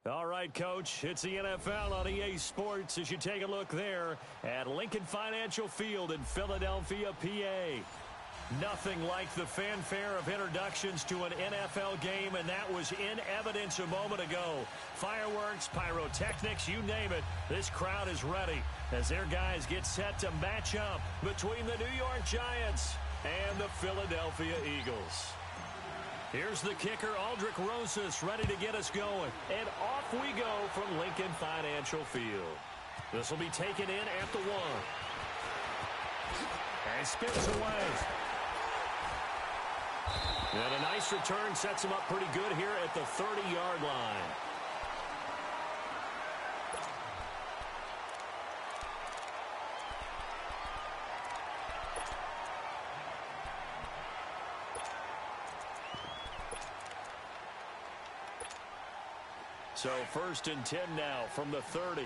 All right, Coach, it's the NFL on EA Sports as you take a look there at Lincoln Financial Field in Philadelphia, PA. Nothing like the fanfare of introductions to an NFL game, and that was in evidence a moment ago. Fireworks, pyrotechnics, you name it, this crowd is ready as their guys get set to match up between the New York Giants and the Philadelphia Eagles. Here's the kicker, Aldrich Rosas, ready to get us going. And off we go from Lincoln Financial Field. This will be taken in at the 1. And spins away. And a nice return sets him up pretty good here at the 30-yard line. So 1st and 10 now from the 30.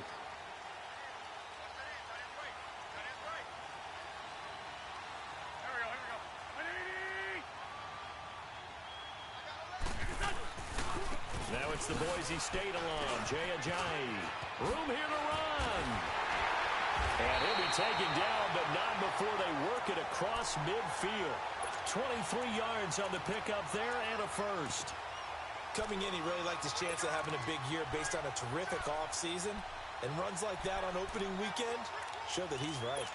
Now it's the Boise State alum, Jay Ajayi. Room here to run. And he'll be taken down, but not before they work it across midfield. 23 yards on the pickup there and a first. Coming in, he really liked his chance of having a big year based on a terrific offseason. And runs like that on opening weekend show that he's right.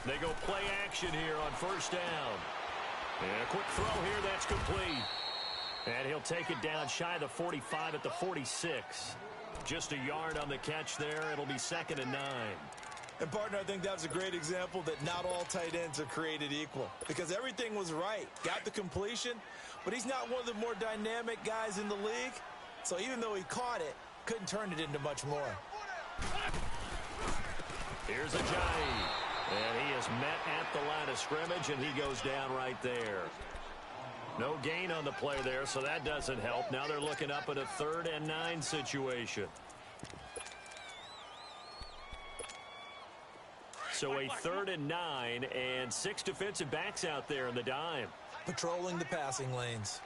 They go play action here on 1st down. And a quick throw here, that's complete. And he'll take it down shy of the 45 at the 46. Just a yard on the catch there. It'll be 2nd and 9. And, partner, I think that was a great example that not all tight ends are created equal. Because everything was right. Got the completion, but he's not one of the more dynamic guys in the league. So even though he caught it, couldn't turn it into much more. Here's Ajayi. And he is met at the line of scrimmage, and he goes down right there. No gain on the play there, so that doesn't help. Now they're looking up at a 3rd and 9 situation. So a 3rd and 9 and 6 defensive backs out there in the dime. Patrolling the passing lanes.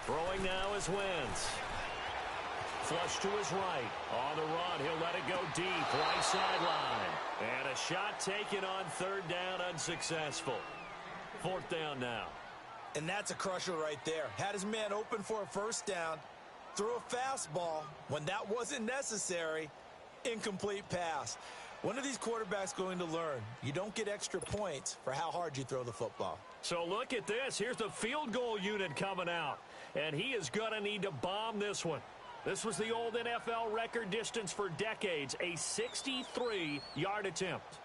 Throwing now is Wentz. Flush to his right. On the run, he'll let it go deep. Right sideline. And a shot taken on 3rd down, unsuccessful. 4th down now. And that's a crusher right there. Had his man open for a 1st down. Threw a fastball when that wasn't necessary. Incomplete pass. When are these quarterbacks going to learn? You don't get extra points for how hard you throw the football. So look at this. Here's the field goal unit coming out. And he is going to need to bomb this one. This was the old NFL record distance for decades, a 63-yard attempt.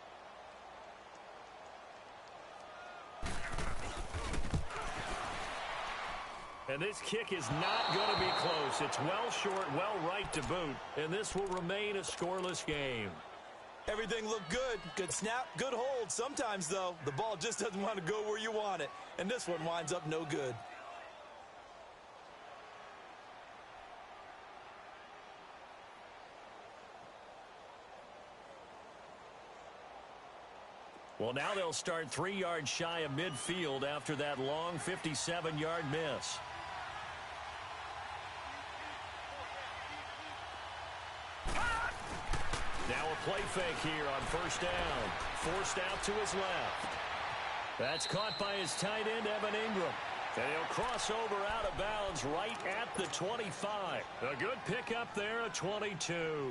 And this kick is not going to be close. It's well short, well right to boot, and this will remain a scoreless game. Everything looked good. Good snap, good hold. Sometimes, though, the ball just doesn't want to go where you want it, and this one winds up no good. Well, now they'll start 3 yards shy of midfield after that long 57-yard miss. Now a play fake here on 1st down. Forced out to his left. That's caught by his tight end, Evan Ingram. And he'll cross over out of bounds right at the 25. A good pickup there, a 22.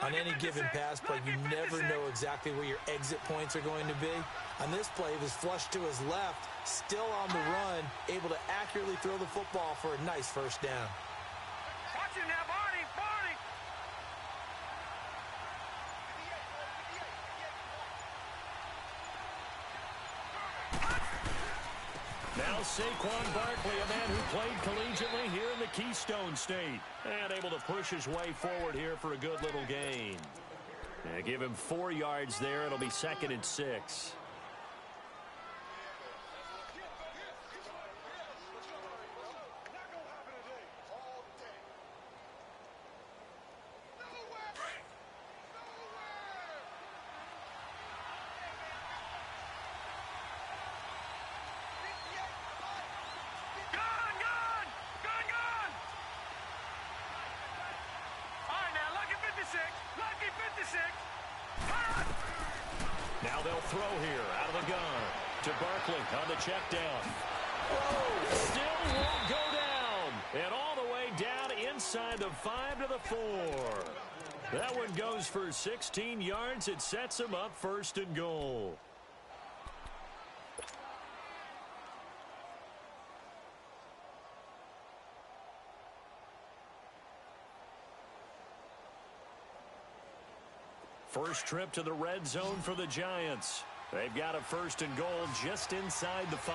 On any given pass play, you never know exactly where your exit points are going to be. On this play, he was flushed to his left, still on the run, able to accurately throw the football for a nice 1st down. Watch him now, Barney! Now Saquon Barkley, a man who played collegiately here in the Keystone State. And able to push his way forward here for a good little gain. And give him 4 yards there. It'll be 2nd and 6. throw here out of the gun to Barkley on the check down. Still won't go down. And all the way down inside the 5 to the 4. That one goes for 16 yards. It sets him up 1st and goal. First trip to the red zone for the Giants. They've got a 1st and goal just inside the 5.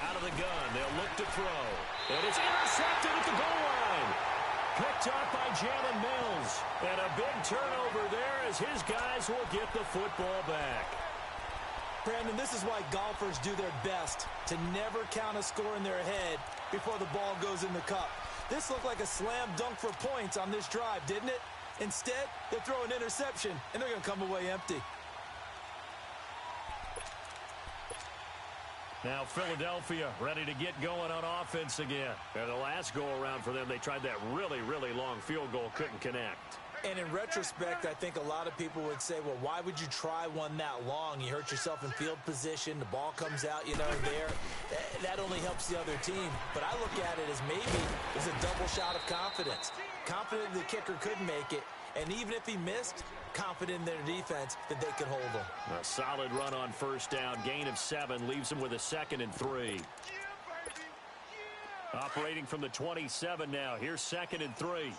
Out of the gun, they'll look to throw. And it's intercepted at the goal line. Picked up by ELIteMills's. And a big turnover there as his guys will get the football back. Brandon, this is why golfers do their best to never count a score in their head before the ball goes in the cup. This looked like a slam dunk for points on this drive, didn't it? Instead, they throw an interception, and they're going to come away empty. Now Philadelphia ready to get going on offense again. And the last go-around for them, they tried that really, really long field goal, couldn't connect. And in retrospect, I think a lot of people would say, well, why would you try one that long? You hurt yourself in field position. The ball comes out, there. That only helps the other team. But I look at it as maybe it's a double shot of confidence. Confident the kicker could make it. And even if he missed, confident in their defense that they could hold him. A solid run on 1st down. Gain of 7 leaves him with a 2nd and 3. Operating from the 27 now. Here's 2nd and 3.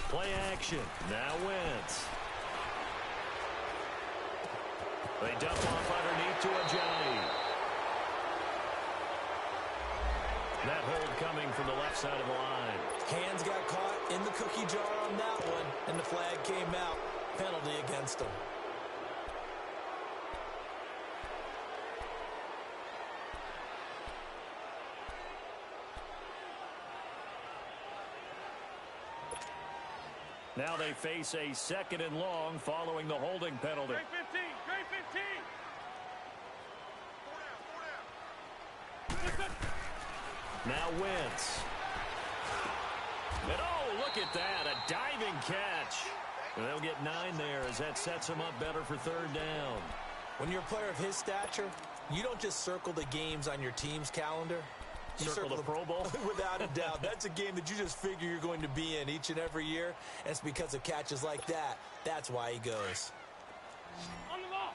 Play action. Now Wentz. They dump off underneath to Ajayi. That hold coming from the left side of the line. Hands got caught in the cookie jar on that one, and the flag came out. Penalty against him. Now they face a 2nd and long following the holding penalty. Great 15, great 15. Now Wentz. And oh, look at that, a diving catch. And they'll get 9 there as that sets them up better for 3rd down. When you're a player of his stature, you don't just circle the games on your team's calendar. You circle the Pro Bowl? Without a doubt. That's a game that you just figure you're going to be in each and every year. And it's because of catches like that. That's why he goes. On the ball.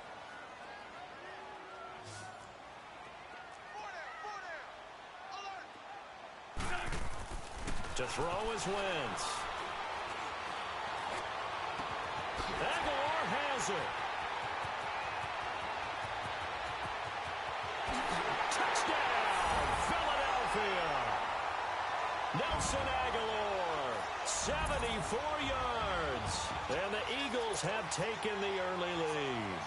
To throw is Wentz. Aguilar has it. Touchdown, Philadelphia. Nelson Aguilar, 74 yards. And the Eagles have taken the early lead.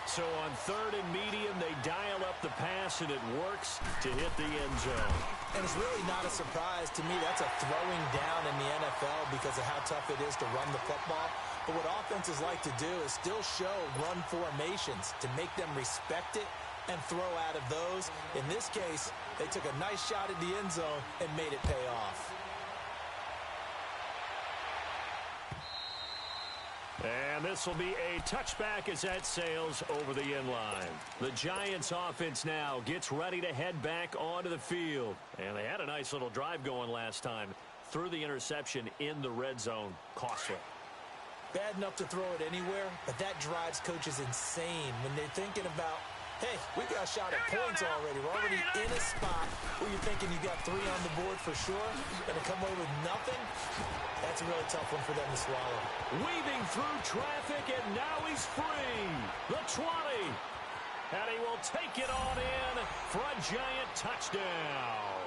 So on 3rd and medium, they dial up the pass, and it works to hit the end zone. And it's really not a surprise to me. That's a throwing down in the NFL because of how tough it is to run the football. But what offenses like to do is still show run formations to make them respect it and throw out of those. In this case, they took a nice shot at the end zone and made it pay off. And this will be a touchback as that sails over the end line. The Giants offense now gets ready to head back onto the field. And they had a nice little drive going last time. Threw the interception in the red zone. Costly. Bad enough to throw it anywhere, but that drives coaches insane when they're thinking about, hey, we got a shot at points already. We're already in a spot where you're thinking you got 3 on the board for sure, and to come away with nothing, that's a really tough one for them to swallow. Weaving through traffic, and now he's free. The 20. And he will take it on in for a Giant touchdown.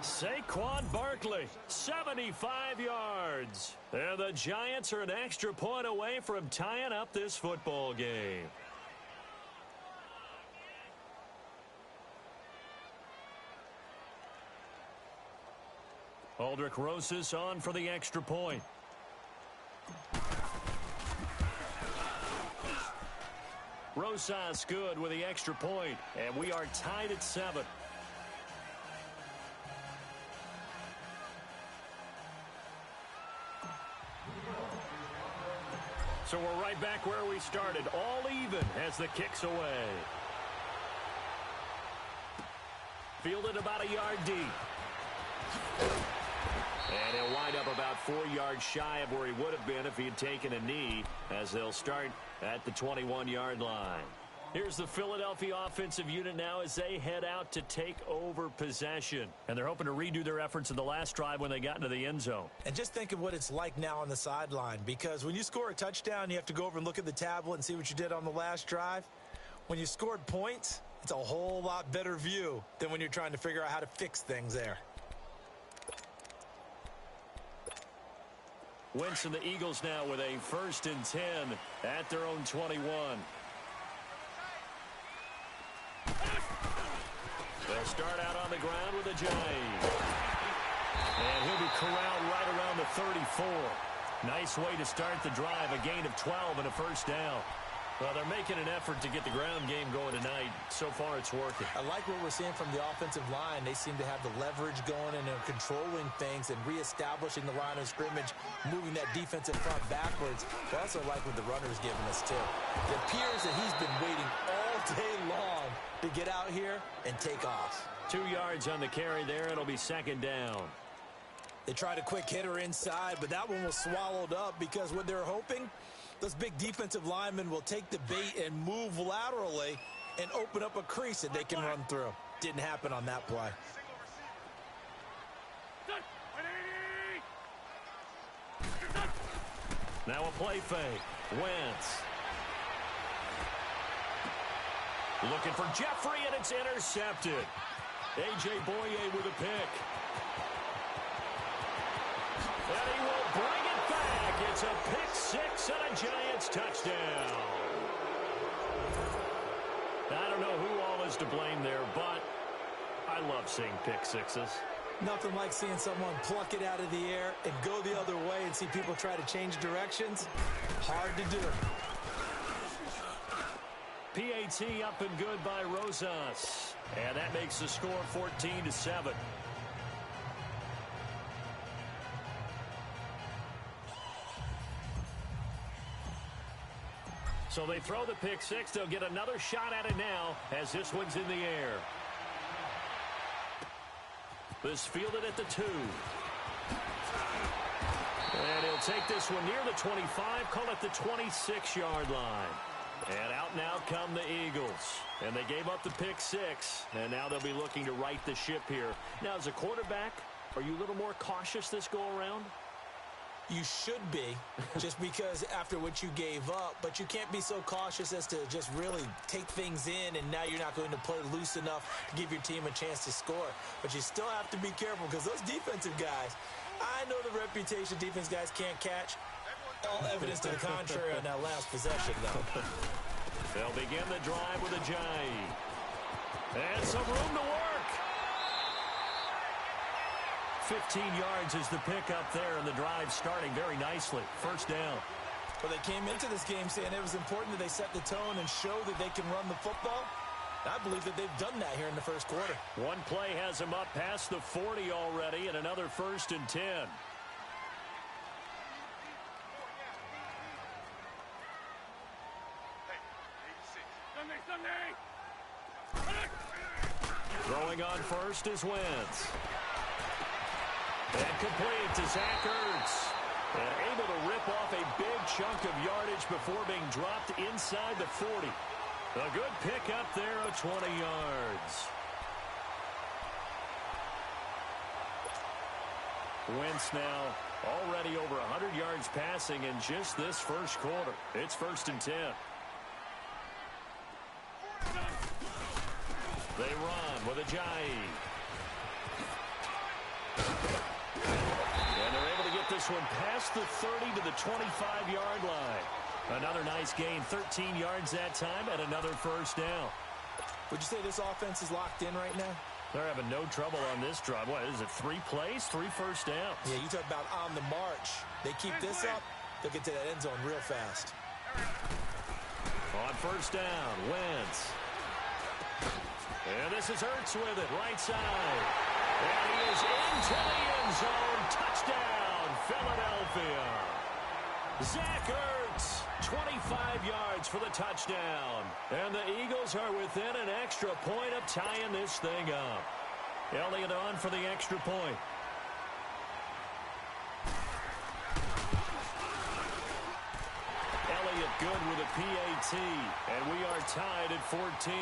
Saquon Barkley, 75 yards. And the Giants are an extra point away from tying up this football game. Aldrich Rosas on for the extra point. Rosas good with the extra point, and we are tied at 7. So we're right back where we started, all even as the kick's away. Fielded about a yard deep. And he'll wind up about 4 yards shy of where he would have been if he had taken a knee, as they'll start at the 21-yard line. Here's the Philadelphia offensive unit now as they head out to take over possession. And they're hoping to redo their efforts in the last drive when they got into the end zone. And just think of what it's like now on the sideline, because when you score a touchdown, you have to go over and look at the tablet and see what you did on the last drive. When you scored points, it's a whole lot better view than when you're trying to figure out how to fix things there. Wentz and the Eagles now with a 1st and 10 at their own 21. They'll start out on the ground with a jive. And he'll be corralled right around the 34. Nice way to start the drive, a gain of 12 and a 1st down. Well, they're making an effort to get the ground game going tonight. So far, it's working. I like what we're seeing from the offensive line. They seem to have the leverage going and they're controlling things and reestablishing the line of scrimmage, moving that defensive front backwards. I also like what the runner's giving us, too. It appears that he's been waiting all day long to get out here and take off. 2 yards on the carry there. It'll be 2nd down. They tried a quick hitter inside, but that one was swallowed up because what they're hoping, those big defensive linemen will take the bait and move laterally and open up a crease that they can run through. Didn't happen on that play. Now a play fake. Wentz. Looking for Jeffrey, and it's intercepted. A.J. Boye with a pick. And he will bring it back. It's a pick 6 and a Giants touchdown. I don't know who all is to blame there, but I love seeing pick 6s. Nothing like seeing someone pluck it out of the air and go the other way and see people try to change directions. Hard to do. PAT up and good by Rosas. And that makes the score 14-7. So they throw the pick 6. They'll get another shot at it now as this one's in the air. This fielded at the 2. And he'll take this one near the 25, call it the 26-yard line. And out now come the Eagles. And they gave up the pick 6, and now they'll be looking to right the ship here. Now, as a quarterback, are you a little more cautious this go-around? You should be, just because after what you gave up, but you can't be so cautious as to just really take things in, and now you're not going to play loose enough to give your team a chance to score. But you still have to be careful, because those defensive guys, I know the reputation defense guys can't catch. All evidence to the contrary on that last possession, though. They'll begin the drive with a jive. And some room to work. 15 yards is the pickup there, and the drive starting very nicely. 1st down. Well, they came into this game saying it was important that they set the tone and show that they can run the football. I believe that they've done that here in the 1st quarter. One play has them up past the 40 already, and another 1st and 10. Throwing on first is Wentz. And complete to Zach Ertz. And able to rip off a big chunk of yardage before being dropped inside the 40. A good pick up there of 20 yards. Wentz now already over 100 yards passing in just this 1st quarter. It's 1st and 10. They run with a jive. And they're able to get this one past the 30 to the 25-yard line. Another nice gain, 13 yards that time, and another 1st down. Would you say this offense is locked in right now? They're having no trouble on this drive. What is it, 3 plays, 3 1st downs? Yeah, you talk about on the march. They keep this up, they'll get to that end zone real fast. On first down, Wentz. And this is Ertz with it, right side. And he is into the end zone. Touchdown, Philadelphia. Zach Ertz, 25 yards for the touchdown. And the Eagles are within an extra point of tying this thing up. Elliott on for the extra point. Elliott good with a PAT. And we are tied at 14.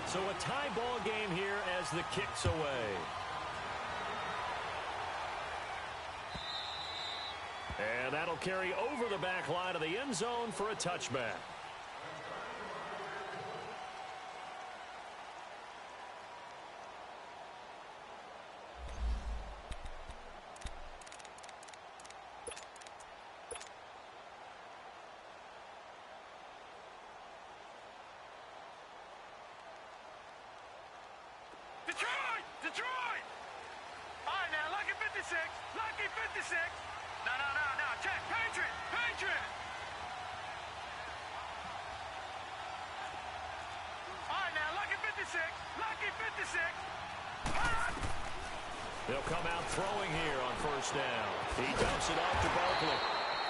So a tie ball game here as the kick's away. And that'll carry over the back line of the end zone for a touchback. Detroit! All right, now, lucky 56. Lucky 56. No. Check. Patriot. All right, now, lucky 56. Lucky 56. They'll come out throwing here on first down. He dumps it off to Barkley.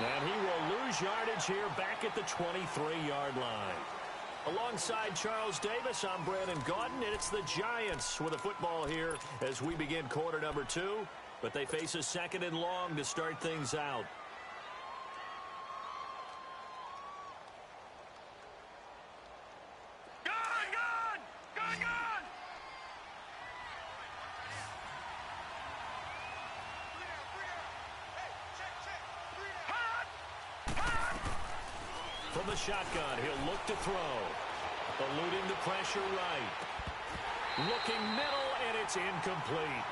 And he will lose yardage here back at the 23-yard line. Alongside Charles Davis, I'm Brandon Gaudin, and it's the Giants with a football here as we begin quarter number 2. But they face a second and long to start things out. Gun! From the shotgun, he'll look to throw. Eluding the pressure right. Looking middle, and it's incomplete.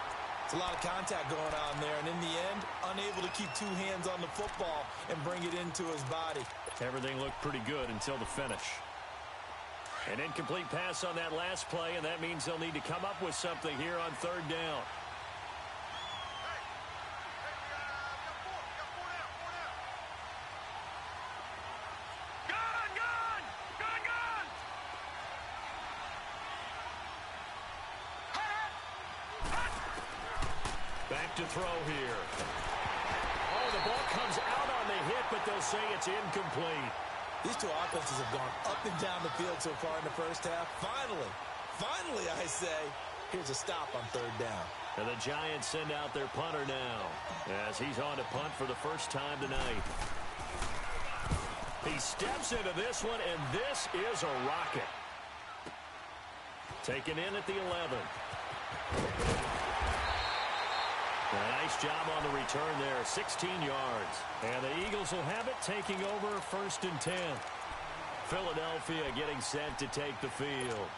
It's a lot of contact going on there, and in the end, unable to keep two hands on the football and bring it into his body. Everything looked pretty good until the finish. An incomplete pass on that last play, and that means they'll need to come up with something here on third down. Back to throw here. Oh, the ball comes out on the hit, but they'll say it's incomplete. These two offenses have gone up and down the field so far in the first half. Finally, I say, here's a stop on third down. And the Giants send out their punter now as he's on to punt for the first time tonight. He steps into this one, and this is a rocket. Taken in at the 11. A nice job on the return there, 16 yards. And the Eagles will have it, taking over first and 10. Philadelphia getting set to take the field.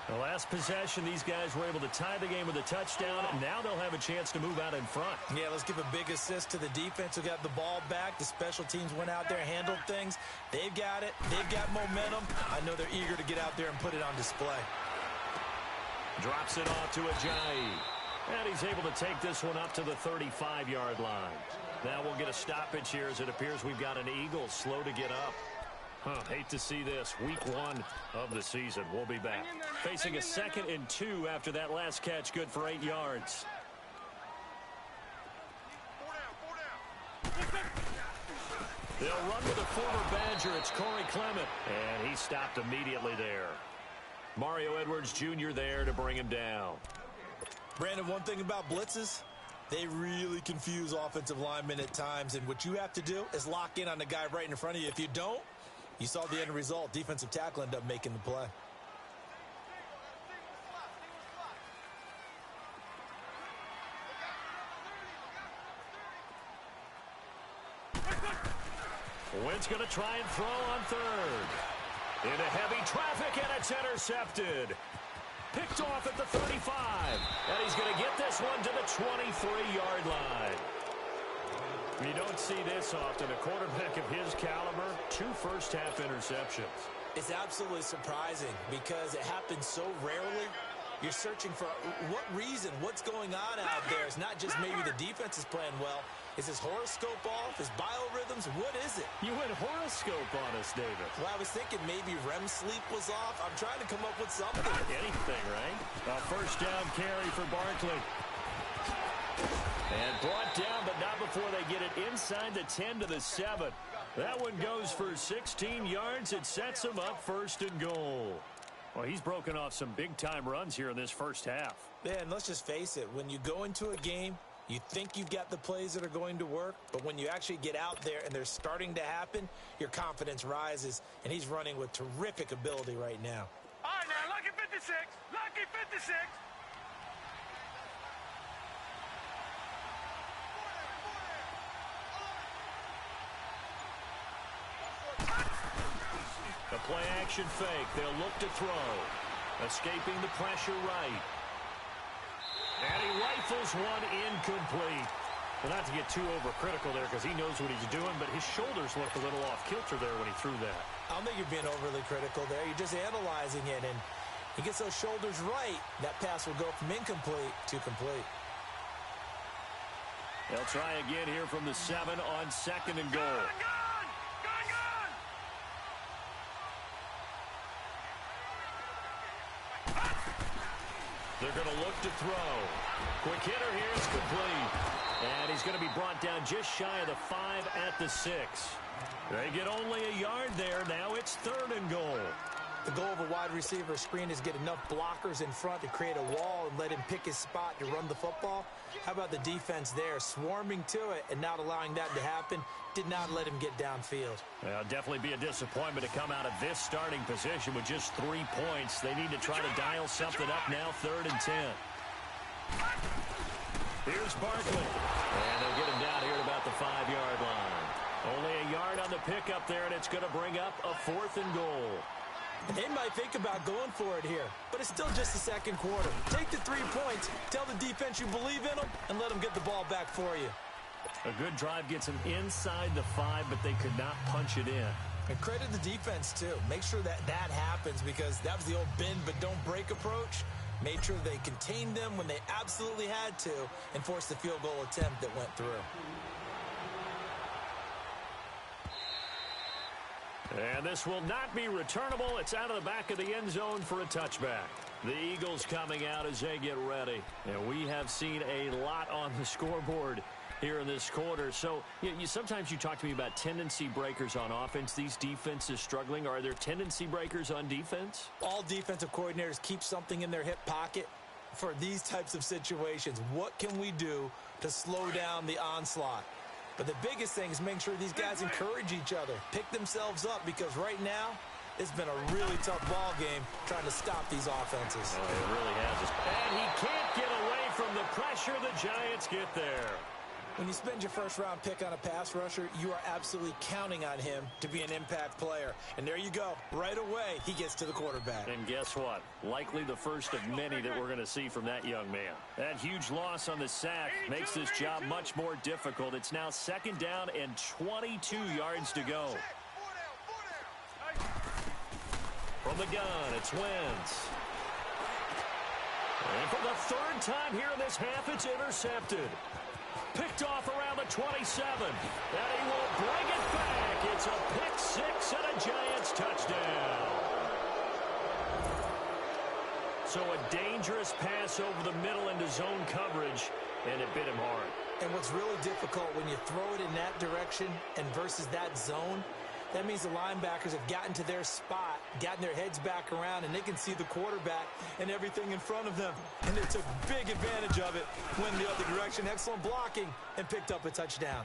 The last possession, these guys were able to tie the game with a touchdown, and now they'll have a chance to move out in front. Yeah, let's give a big assist to the defense who got the ball back. The special teams went out there, handled things. They've got it. They've got momentum. I know they're eager to get out there and put it on display. Drops it off to Ajayi. And he's able to take this one up to the 35-yard line. Now we'll get a stoppage here as it appears we've got an Eagle slow to get up. Hate to see this. Week 1 of the season. We'll be back. Facing a 2nd and 2 after that last catch, good for 8 yards. They'll run with a former Badger. It's Corey Clement. And he stopped immediately there. Mario Edwards Jr. there to bring him down. Brandon, one thing about blitzes, they really confuse offensive linemen at times, and what you have to do is lock in on the guy right in front of you. If you don't, you saw the end result. Defensive tackle ended up making the play. Wentz going to try and throw on third. Into heavy traffic, and it's intercepted. Picked off at the 35. And he's going to get this one to the 23-yard line. You don't see this often. A quarterback of his caliber, 2 first-half interceptions. It's absolutely surprising because it happens so rarely. You're searching for what reason, what's going on out there. It's not just maybe the defense is playing well. Is his horoscope off? His biorhythms? What is it? You went horoscope on us, David. Well, I was thinking maybe REM sleep was off. I'm trying to come up with something. Anything, right? A first down carry for Barkley. And brought down, but not before they get it inside the 10 to the 7. That one goes for 16 yards. It sets him up 1st and goal. Well, he's broken off some big-time runs here in this first half. Yeah, and let's just face it. When you go into a game, you think you've got the plays that are going to work, but when you actually get out there and they're starting to happen, your confidence rises, and he's running with terrific ability right now. All right, now, lucky 56. Lucky 56. The play-action fake. They'll look to throw. Escaping the pressure right. And he rifles one incomplete. Well, not to get too overcritical there because he knows what he's doing, but his shoulders looked a little off-kilter there when he threw that. I don't think you're being overly critical there. You're just analyzing it, and he gets those shoulders right. That pass will go from incomplete to complete. They'll try again here from the 7 on 2nd and goal. They're going to look to throw. Quick hitter here is complete. And he's going to be brought down just shy of the 5 at the 6. They get only a yard there. Now it's 3rd and goal. The goal of a wide receiver screen is get enough blockers in front to create a wall and let him pick his spot to run the football. How about the defense there, swarming to it and not allowing that to happen? Did not let him get downfield. Well, definitely be a disappointment to come out of this starting position with just 3 points. They need to try to dial something up now, 3rd and 10. Here's Barkley. And they'll get him down here at about the 5-yard line. Only a yard on the pickup there, and it's going to bring up a 4th and goal. They might think about going for it here, but it's still just the second quarter. Take the 3 points, tell the defense you believe in them, and let them get the ball back for you. A good drive gets them inside the 5, but they could not punch it in. And credit the defense, too. Make sure that happens because that was the old bend but don't break approach. Made sure they contained them when they absolutely had to and forced the field goal attempt that went through. And this will not be returnable. It's out of the back of the end zone for a touchback. The Eagles coming out as they get ready. And we have seen a lot on the scoreboard here in this quarter. So sometimes you talk to me about tendency breakers on offense. These defenses struggling. Are there tendency breakers on defense? All defensive coordinators keep something in their hip pocket for these types of situations. What can we do to slow down the onslaught? But the biggest thing is making sure these guys encourage each other, pick themselves up, because right now it's been a really tough ball game trying to stop these offenses. Oh, it really has. And he can't get away from the pressure. The Giants get there. When you spend your first-round pick on a pass rusher, you are absolutely counting on him to be an impact player. And there you go. Right away, he gets to the quarterback. And guess what? Likely the first of many that we're going to see from that young man. That huge loss on the sack makes this job much more difficult. It's now 2nd down and 22 yards to go. From the gun, it's Wentz. And for the 3rd time here in this half, it's intercepted. Picked off around the 27. And he will bring it back. It's a pick 6 and a Giants touchdown. So a dangerous pass over the middle into zone coverage, and it bit him hard. And what's really difficult when you throw it in that direction and versus that zone, that means the linebackers have gotten to their spot, gotten their heads back around, and they can see the quarterback and everything in front of them. And they took big advantage of it, went the other direction. Excellent blocking, and picked up a touchdown.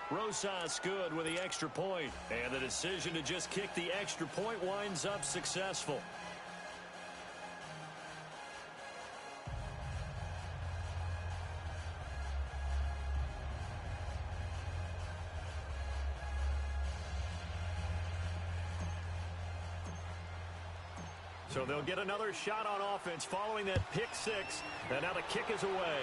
Rosas good with the extra point. And the decision to just kick the extra point winds up successful. So they'll get another shot on offense following that pick 6. And now the kick is away.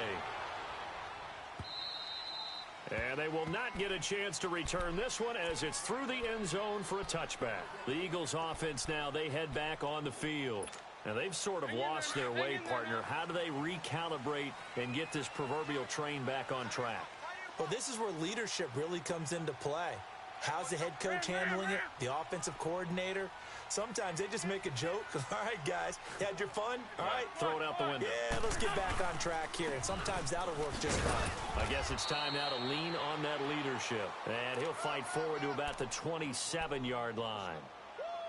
And they will not get a chance to return this one as it's through the end zone for a touchback. The Eagles offense now, they head back on the field. Now they've sort of lost their way, partner. How do they recalibrate and get this proverbial train back on track? Well, this is where leadership really comes into play. How's the head coach handling it? The offensive coordinator? Sometimes they just make a joke. All right, guys, you had your fun? All right. Throw it out the window. Yeah, let's get back on track here. And sometimes that'll work just fine. I guess it's time now to lean on that leadership. And he'll fight forward to about the 27-yard line.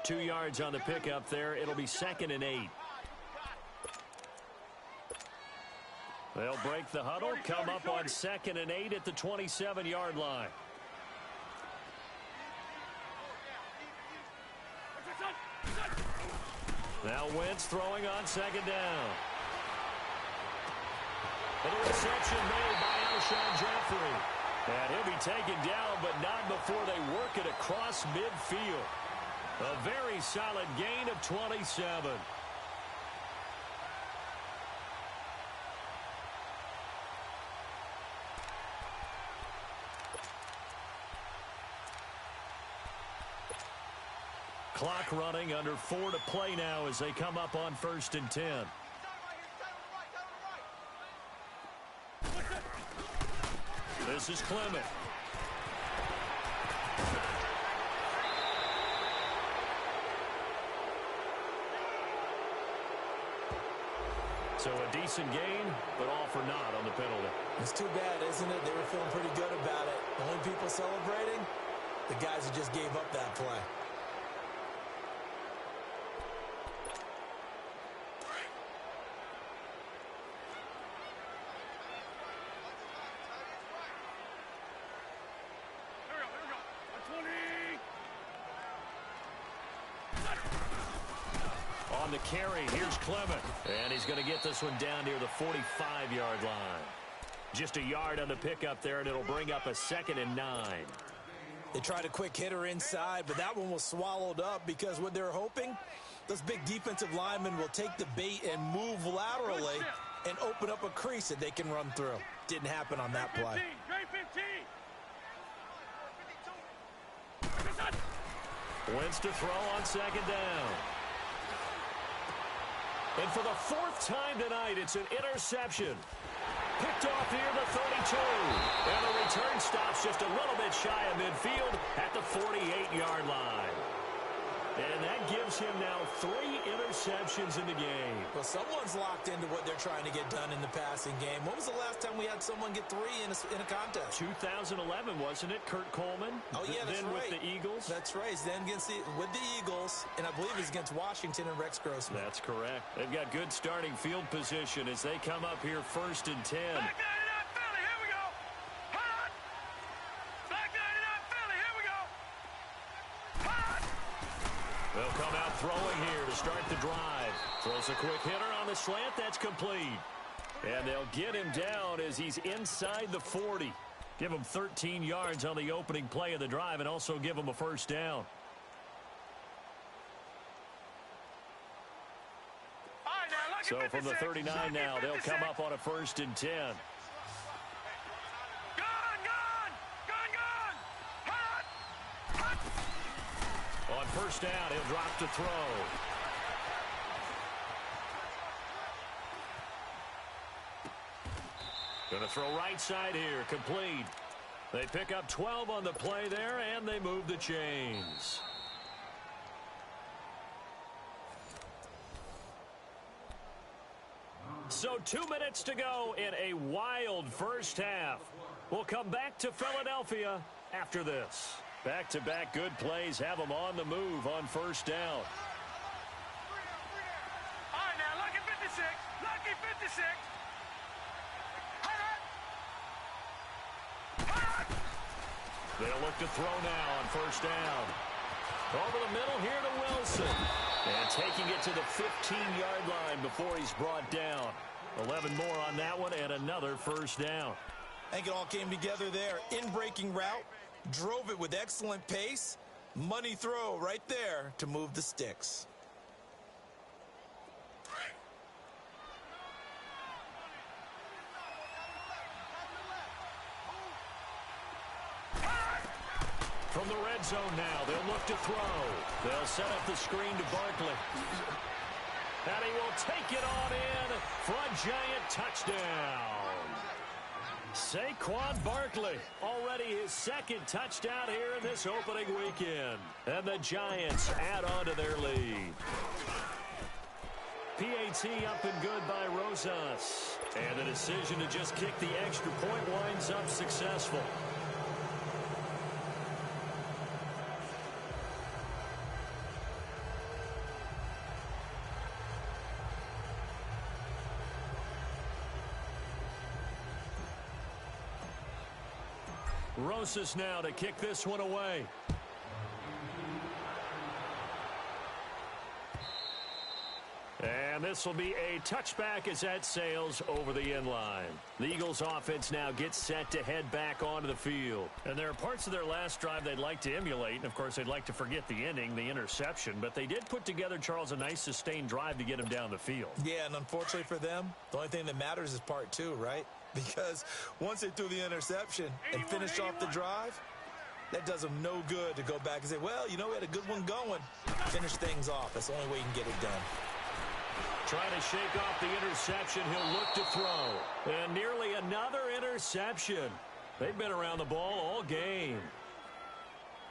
2 yards on the pickup there. It'll be 2nd and 8. They'll break the huddle, come up on 2nd and 8 at the 27-yard line. Now Wentz throwing on 2nd down. And the reception made by Alshon Jeffrey. And he'll be taken down, but not before they work it across midfield. A very solid gain of 27. Clock running, under 4 to play now as they come up on 1st and 10. This is Clement. So a decent gain, but all for naught on the penalty. It's too bad, isn't it? They were feeling pretty good about it. The only people celebrating, the guys who just gave up that play. On the carry, here's Clement. And he's going to get this one down near the 45-yard line. Just a yard on the pickup there, and it'll bring up a 2nd and 9. They tried a quick hitter inside, but that one was swallowed up because what they're hoping, those big defensive linemen will take the bait and move laterally and open up a crease that they can run through. Didn't happen on that play. Wentz to throw on 2nd down. And for the 4th time tonight, it's an interception. Picked off near the 32. And the return stops just a little bit shy of midfield at the 48-yard line. And that gives him now 3 interceptions in the game. Well, someone's locked into what they're trying to get done in the passing game. When was the last time we had someone get 3 in a contest? 2011, wasn't it? Kurt Coleman. Oh, yeah, that's then right. With the Eagles. That's right. Then with the Eagles, and I believe it's against Washington and Rex Grossman. That's correct. They've got good starting field position as they come up here 1st and 10. They'll come out throwing here to start the drive. Throws a quick hitter on the slant. That's complete. And they'll get him down as he's inside the 40. Give him 13 yards on the opening play of the drive and also give him a 1st down. So from the 39 now, they'll come up on a 1st and 10. On 1st down, he'll drop to throw. Going to throw right side here, complete. They pick up 12 on the play there, and they move the chains. So 2 minutes to go in a wild first half. We'll come back to Philadelphia after this. Back-to-back good plays have them on the move on 1st down. All right, now, lucky 56. Lucky 56. They'll look to throw now on 1st down. Over the middle here to Wilson. And taking it to the 15-yard line before he's brought down. 11 more on that one and another 1st down. I think it all came together there. In-breaking route. Drove it with excellent pace. Money throw right there to move the sticks. From the red zone now, they'll look to throw. They'll set up the screen to Barkley. And he will take it on in. Front Giant touchdown. Saquon Barkley, already his second touchdown here in this opening weekend. And the Giants add on to their lead. PAT up and good by Rosas. And the decision to just kick the extra point winds up successful. Rosas now to kick this one away. And this will be a touchback as that sails over the end line. The Eagles offense now gets set to head back onto the field. And there are parts of their last drive they'd like to emulate. And, of course, they'd like to forget the ending, the interception. But they did put together, Charles, a nice sustained drive to get him down the field. Yeah, and unfortunately for them, the only thing that matters is part two, right? Because once they threw the interception and finished off the drive, that does them no good to go back and say, well, you know, we had a good one going. Finish things off. That's the only way you can get it done. Trying to shake off the interception. He'll look to throw. And nearly another interception. They've been around the ball all game.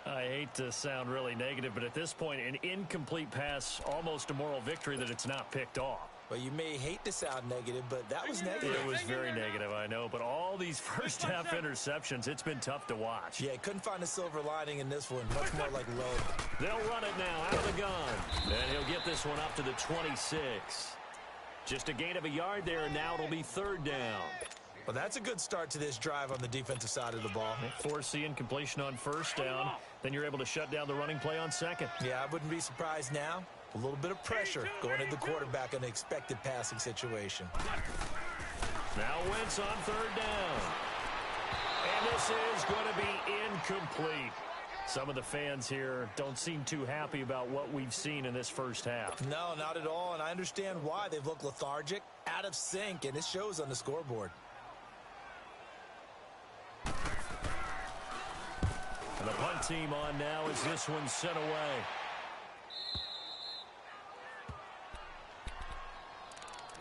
I hate to sound really negative, but at this point, an incomplete pass, almost a moral victory that it's not picked off. Well, you may hate to sound negative, but that was negative. It was very negative, I know. But all these first-half interceptions, it's been tough to watch. Yeah, couldn't find a silver lining in this one. Much more like low. They'll run it now out of the gun. And he'll get this one up to the 26. Just a gain of a yard there, and now it'll be third down. Well, that's a good start to this drive on the defensive side of the ball. Force incompletion on first down. Then you're able to shut down the running play on second. Yeah, I wouldn't be surprised now. A little bit of pressure going at the quarterback in an expected passing situation. Now Wentz on third down. And this is going to be incomplete. Some of the fans here don't seem too happy about what we've seen in this first half. No, not at all, and I understand why. They've looked lethargic, out of sync, and it shows on the scoreboard. And the punt team on now as this one's sent away.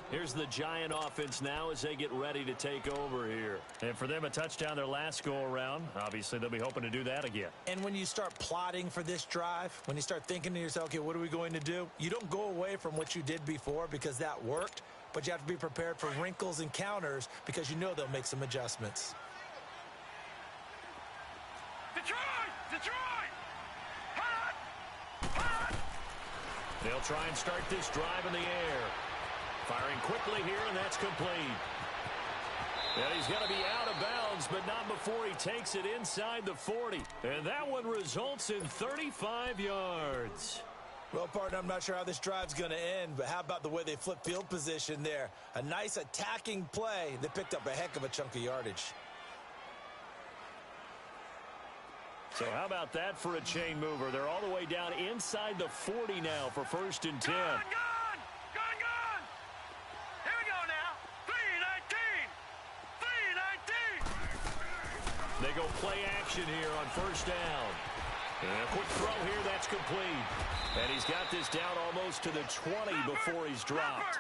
Here's the Giant offense now as they get ready to take over here. And for them, a touchdown their last go-around. Obviously, they'll be hoping to do that again. And when you start plotting for this drive, when you start thinking to yourself, okay, what are we going to do? You don't go away from what you did before because that worked, but you have to be prepared for wrinkles and counters because you know they'll make some adjustments. Detroit! Hot! Hot! They'll try and start this drive in the air. Firing quickly here, and that's complete. And he's going to be out of bounds, but not before he takes it inside the 40. And that one results in 35 yards. Well, partner, I'm not sure how this drive's going to end, but how about the way they flip field position there? A nice attacking play that picked up a heck of a chunk of yardage. So how about that for a chain mover? They're all the way down inside the 40 now for 1st and 10. Gone! Here we go now. 3-19. They go play action here on 1st down. And a quick throw here, that's complete. And he's got this down almost to the 20 before he's dropped.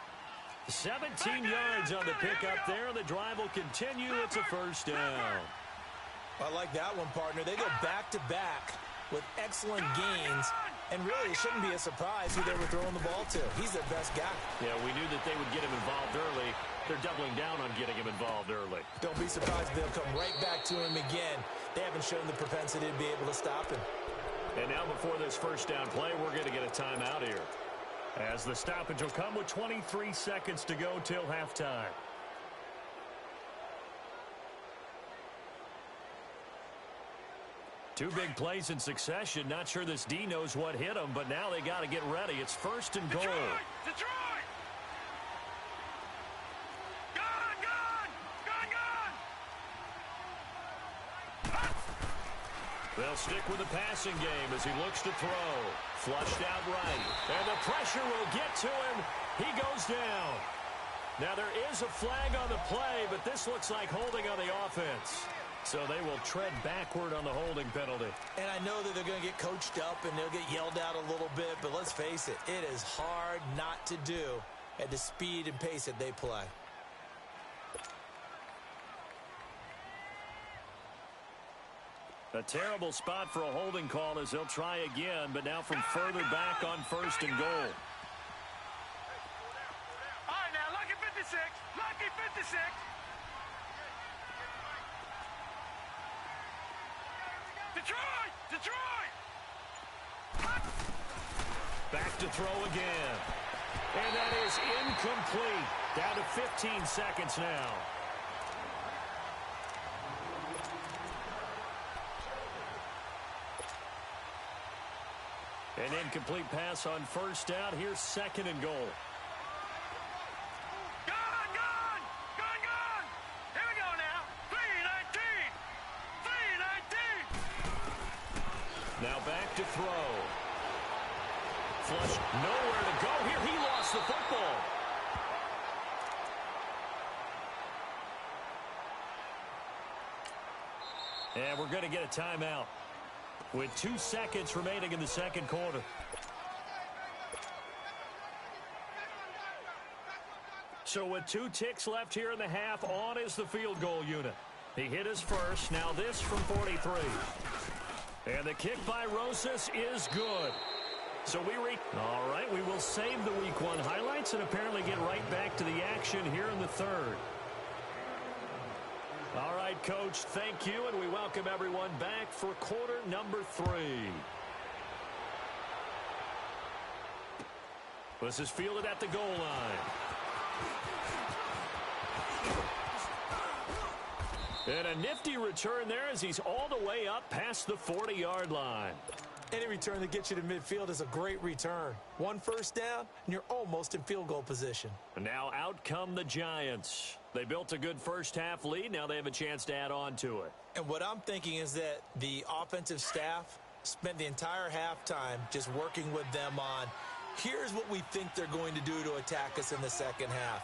17 yards on the pickup there, and the drive will continue. It's a 1st down. I like that one, partner. They go back-to-back with excellent gains, and really it shouldn't be a surprise who they were throwing the ball to. He's their best guy. Yeah, we knew that they would get him involved early. They're doubling down on getting him involved early. Don't be surprised if they'll come right back to him again. They haven't shown the propensity to be able to stop him. And now before this 1st down play, we're going to get a timeout here, as the stoppage will come with 23 seconds to go till halftime. Two big plays in succession. Not sure this D knows what hit him, but now they got to get ready. It's 1st and goal. Detroit! Gone! They'll stick with the passing game as he looks to throw. Flushed out right. And the pressure will get to him. He goes down. Now there is a flag on the play, but this looks like holding on the offense. So they will tread backward on the holding penalty. And I know that they're going to get coached up and they'll get yelled out a little bit, but let's face it, it is hard not to do at the speed and pace that they play. A terrible spot for a holding call as they'll try again, but now from further back on 1st and goal. All right, now, lucky 56. Lucky 56. Detroit! Detroit! Back to throw again. And that is incomplete. Down to 15 seconds now. An incomplete pass on 1st down. Here's 2nd and goal. Gone, gone! Gone, gone! Here we go now. 3:19. 3:19. Now back to throw. Flush, nowhere to go here. He lost the football. And we're going to get a timeout with 2 seconds remaining in the 2nd quarter. So with 2 ticks left here in the half, on is the field goal unit. He hit his first. Now this from 43. And the kick by Rosas is good. So all right, we will save the Week 1 highlights and apparently get right back to the action here in the 3rd. All right, Coach, thank you, and we welcome everyone back for quarter number 3. This is fielded at the goal line. And a nifty return there as he's all the way up past the 40-yard line. Any return that gets you to midfield is a great return. 1 first down, and you're almost in field goal position. And now out come the Giants. They built a good first-half lead. Now they have a chance to add on to it. And what I'm thinking is that the offensive staff spent the entire halftime just working with them on, here's what we think they're going to do to attack us in the 2nd half.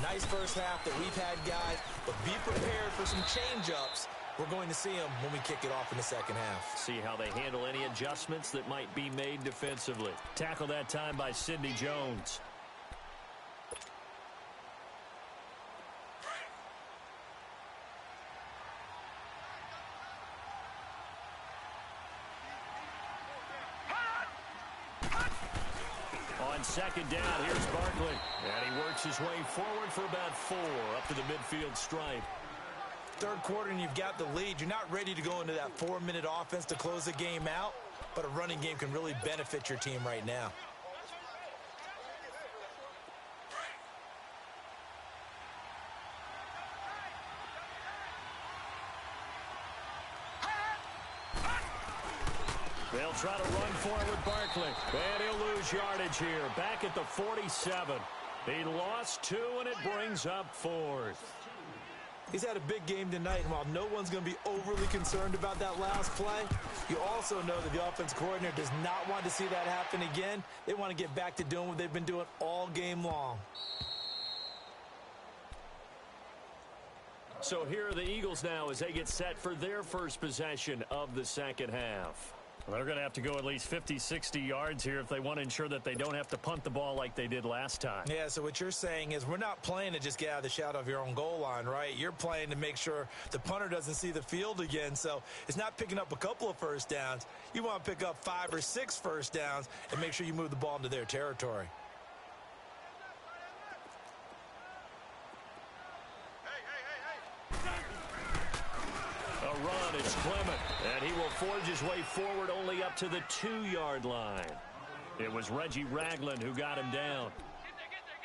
Nice first half that we've had, guys, but be prepared for some change-ups. We're going to see them when we kick it off in the 2nd half. See how they handle any adjustments that might be made defensively. Tackle that time by Sidney Jones. On 2nd down, here's Barkley. And he works his way forward for about 4 up to the midfield stripe. 3rd quarter and you've got the lead. You're not ready to go into that 4-minute offense to close the game out, but a running game can really benefit your team right now. They'll try to run forward Barkley. And he'll lose yardage here. Back at the 47. He lost 2, and it brings up 4th. He's had a big game tonight, and while no one's going to be overly concerned about that last play, you also know that the offense coordinator does not want to see that happen again. They want to get back to doing what they've been doing all game long. So here are the Eagles now as they get set for their first possession of the 2nd half. Well, they're going to have to go at least 50, 60 yards here if they want to ensure that they don't have to punt the ball like they did last time. Yeah, so what you're saying is we're not playing to just get out of the shadow of your own goal line, right? You're playing to make sure the punter doesn't see the field again. So it's not picking up a couple of first downs. You want to pick up 5 or 6 first downs and make sure you move the ball into their territory. A run, it's Clement, and he will forge his way forward only up to the 2-yard line. It was Reggie Ragland who got him down.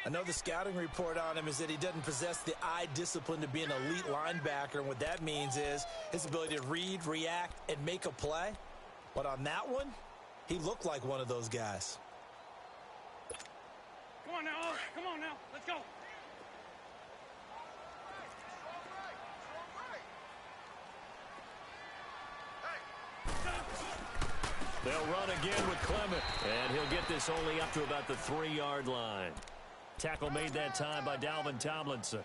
I know the scouting report on him is that he doesn't possess the eye discipline to be an elite linebacker, and what that means is his ability to read, react, and make a play. But on that one, he looked like one of those guys. Come on now, come on now, let's go. They'll run again with Clement, and he'll get this only up to about the 3-yard line. Tackle made that time by Dalvin Tomlinson.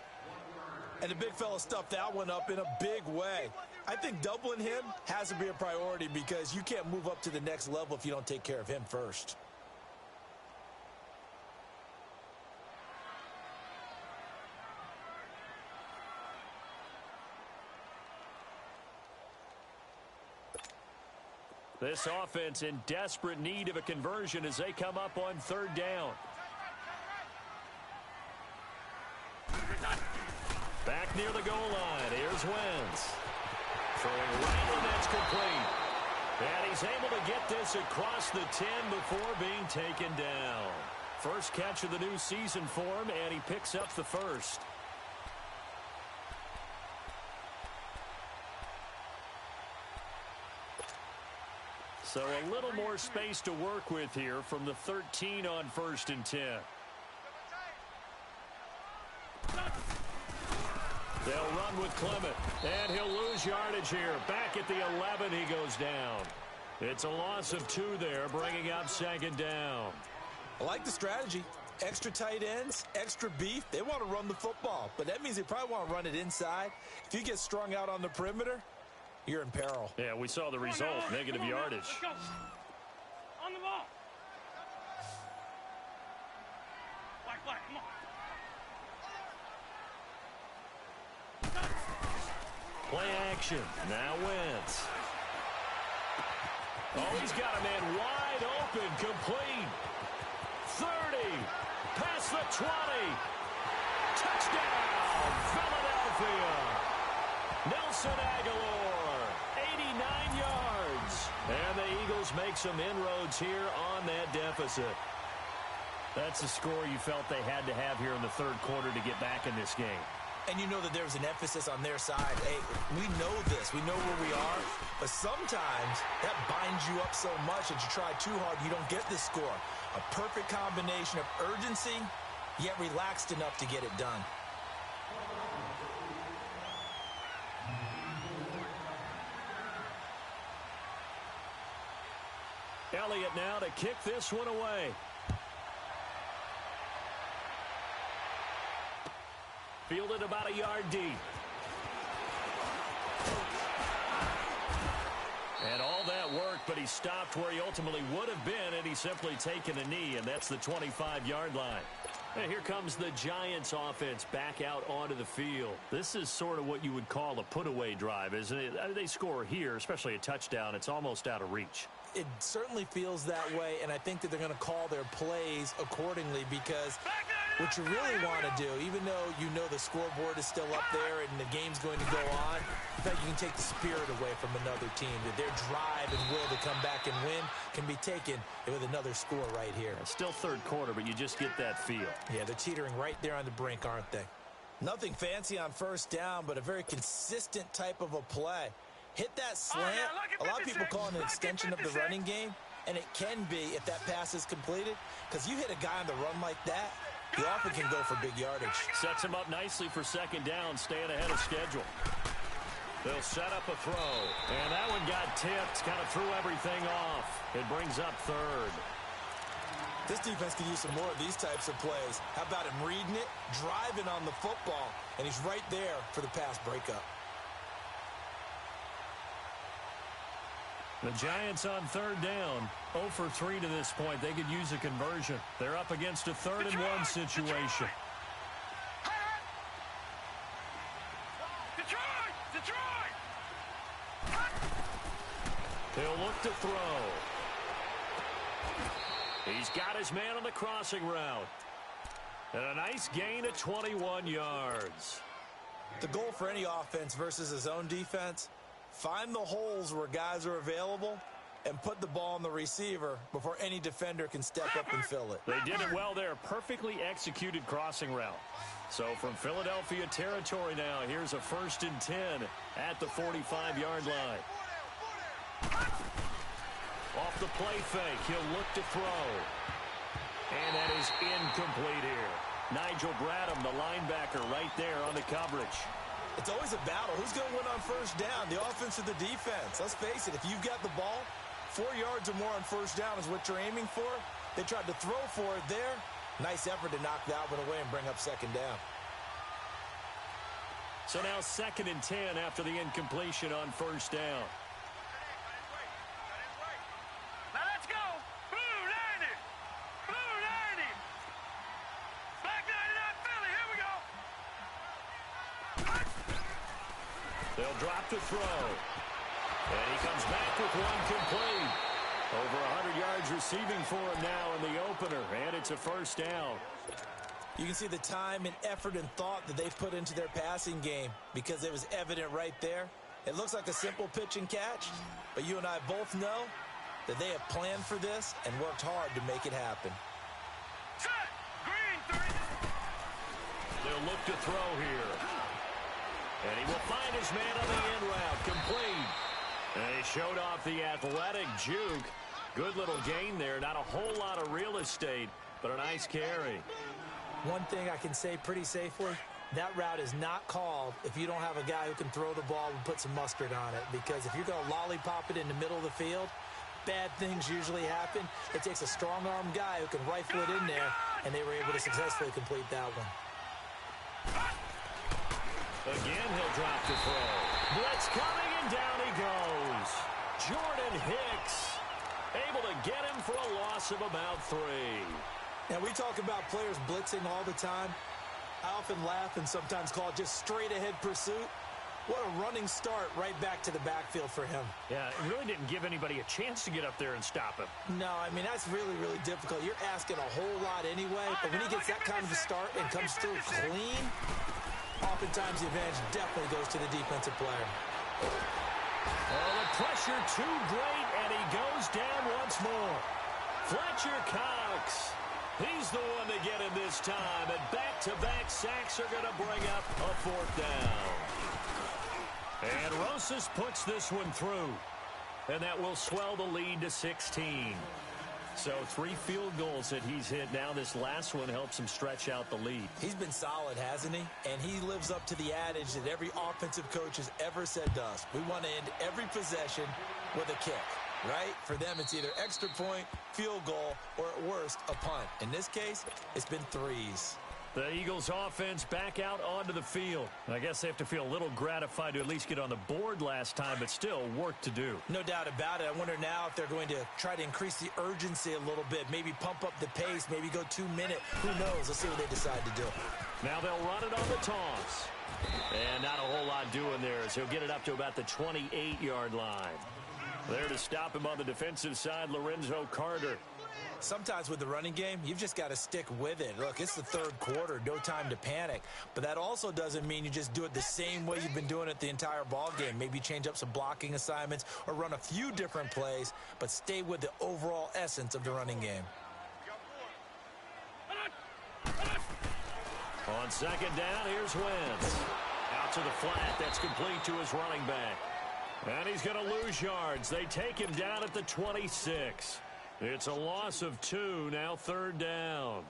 And the big fella stuffed that one up in a big way. I think doubling him has to be a priority because you can't move up to the next level if you don't take care of him first. This offense in desperate need of a conversion as they come up on third down. Back near the goal line. Here's Wentz. Throwing right, and that's complete. And he's able to get this across the 10 before being taken down. First catch of the new season for him, and he picks up the first. So a little more space to work with here from the 13 on 1st and 10. They'll run with Clement, and he'll lose yardage here. Back at the 11, he goes down. It's a loss of 2 there, bringing up 2nd down. I like the strategy. Extra tight ends, extra beef. They want to run the football, but that means they probably want to run it inside. If you get strung out on the perimeter, you're in peril. Yeah, we saw the result, negative yardage. Let's go. On the ball. Black, come on. Play action. Now Wentz. Oh, he's got a man wide open, complete. 30. Past the 20. Touchdown, Philadelphia. Nelson Aguilar, 89 yards. And the Eagles make some inroads here on that deficit. That's the score you felt they had to have here in the third quarter to get back in this game. And you know that there's an emphasis on their side. Hey, we know this. We know where we are. But sometimes that binds you up so much that you try too hard, you don't get the score. A perfect combination of urgency, yet relaxed enough to get it done. Elliott now to kick this one away. Fielded about a yard deep. And all that work, but he stopped where he ultimately would have been, and he's simply taken a knee, and that's the 25-yard line. And here comes the Giants offense back out onto the field. This is sort of what you would call a put-away drive, isn't it? They score here, especially a touchdown. It's almost out of reach. It certainly feels that way, and I think that they're going to call their plays accordingly because what you really want to do, even though you know the scoreboard is still up there and the game's going to go on, in fact, you can take the spirit away from another team. That their drive and will to come back and win can be taken with another score right here. Still third quarter, but you just get that feel. Yeah, they're teetering right there on the brink, aren't they? Nothing fancy on first down, but a very consistent type of a play. Hit that slant. A lot of people call it an extension of the running game, and it can be if that pass is completed, because you hit a guy on the run like that, he often can go for big yardage. Sets him up nicely for 2nd down, staying ahead of schedule. They'll set up a throw, and that one got tipped, kind of threw everything off. It brings up 3rd. This defense could use some more of these types of plays. How about him reading it, driving on the football, and he's right there for the pass breakup. The Giants on 3rd down, 0 for 3 to this point. They could use a conversion. They're up against a 3rd and 1 situation. Detroit! He'll look to throw. He's got his man on the crossing route. And a nice gain of 21 yards. The goal for any offense versus his own defense, find the holes where guys are available and put the ball on the receiver before any defender can step up and fill it. They did it well there. Perfectly executed crossing route. So from Philadelphia territory now, here's a 1st and 10 at the 45-yard line. Off the play fake, he'll look to throw. And that is incomplete here. Nigel Bradham, the linebacker, right there on the coverage. It's always a battle. Who's going to win on first down, the offense or the defense? Let's face it, if you've got the ball, 4 yards or more on first down is what you're aiming for. They tried to throw for it there. Nice effort to knock that one away and bring up 2nd down. So now 2nd and 10 after the incompletion on first down. Now let's go. Blue 90. Blue 90. Black 99 Philly. Here we go. They'll drop to throw. And he comes back with one complete. Over 100 yards receiving for him now in the opener, and it's a first down. You can see the time and effort and thought that they've put into their passing game because it was evident right there. It looks like a simple pitch and catch, but you and I both know that they have planned for this and worked hard to make it happen. Set. Green 3. They'll look to throw here. And he will find his man on the in route, complete. And he showed off the athletic juke. Good little gain there. Not a whole lot of real estate, but a nice carry. One thing I can say pretty safely, that route is not called if you don't have a guy who can throw the ball and put some mustard on it. Because if you're going to lollipop it in the middle of the field, bad things usually happen. It takes a strong-armed guy who can rifle it in there, and they were able to successfully complete that one. Again, he'll drop the throw. Blitz coming, and down he goes. Jordan Hicks able to get him for a loss of about 3. Now, we talk about players blitzing all the time. I often laugh and sometimes call it just straight-ahead pursuit. What a running start right back to the backfield for him. Yeah, it really didn't give anybody a chance to get up there and stop him. No, I mean, that's really, really difficult. You're asking a whole lot anyway, but when he gets that kind of a start and comes through clean, oftentimes the advantage definitely goes to the defensive player. Oh, the pressure too great, and he goes down once more. Fletcher Cox. He's the one to get him this time, and back-to-back sacks are going to bring up a 4th down. And Rosas puts this one through, and that will swell the lead to 16. So 3 field goals that he's hit. Now this last one helps him stretch out the lead. He's been solid, hasn't he? And he lives up to the adage that every offensive coach has ever said to us. We want to end every possession with a kick. Right? For them, it's either extra point, field goal, or at worst, a punt. In this case, it's been 3s. The Eagles offense back out onto the field. I guess they have to feel a little gratified to at least get on the board last time, but still work to do. No doubt about it. I wonder now if they're going to try to increase the urgency a little bit, maybe pump up the pace, maybe go 2-minute. Who knows? Let's see what they decide to do. Now they'll run it on the toss. And not a whole lot doing there, so he'll get it up to about the 28-yard line. There to stop him on the defensive side, Lorenzo Carter. Sometimes with the running game, you've just got to stick with it. Look, it's the 3rd quarter, no time to panic. But that also doesn't mean you just do it the same way you've been doing it the entire ball game. Maybe change up some blocking assignments or run a few different plays, but stay with the overall essence of the running game. On 2nd down, here's Wentz. Out to the flat, that's complete to his running back. And he's going to lose yards. They take him down at the 26. It's a loss of 2, now 3rd down.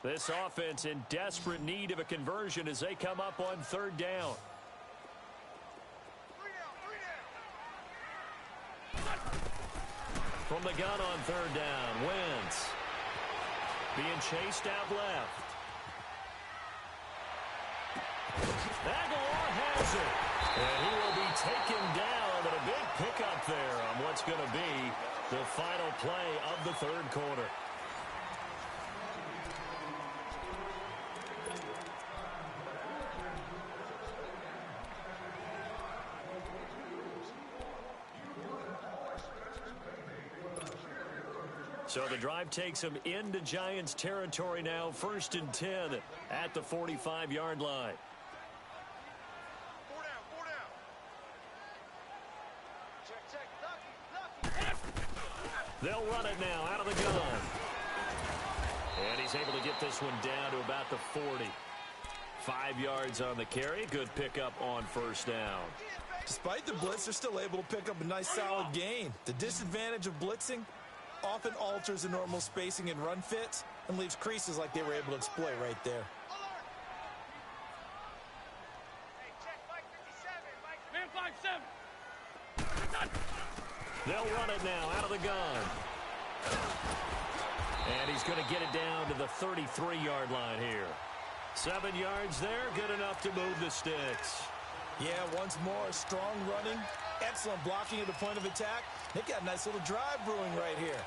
This offense in desperate need of a conversion as they come up on 3rd down. From the gun on 3rd down, Wentz being chased out left. Aguilar has it, and he will be taken down, but a big pickup there on what's going to be the final play of the 3rd quarter. So the drive takes him into Giants territory now, 1st and 10 at the 45-yard line. 4 down, 4 down. Check. They'll run it now out of the gun. And he's able to get this one down to about the 40. 5 yards on the carry. Good pickup on 1st down. Despite the blitz, they're still able to pick up a nice solid gain. The disadvantage of blitzing often alters the normal spacing and run fits and leaves creases like they were able to exploit right there. Hey, check Mike 57. Man 57. They'll run it now out of the gun. And he's going to get it down to the 33-yard line here. 7 yards there, good enough to move the sticks. Yeah, once more, strong running, excellent blocking at the point of attack. They've got a nice little drive brewing right here.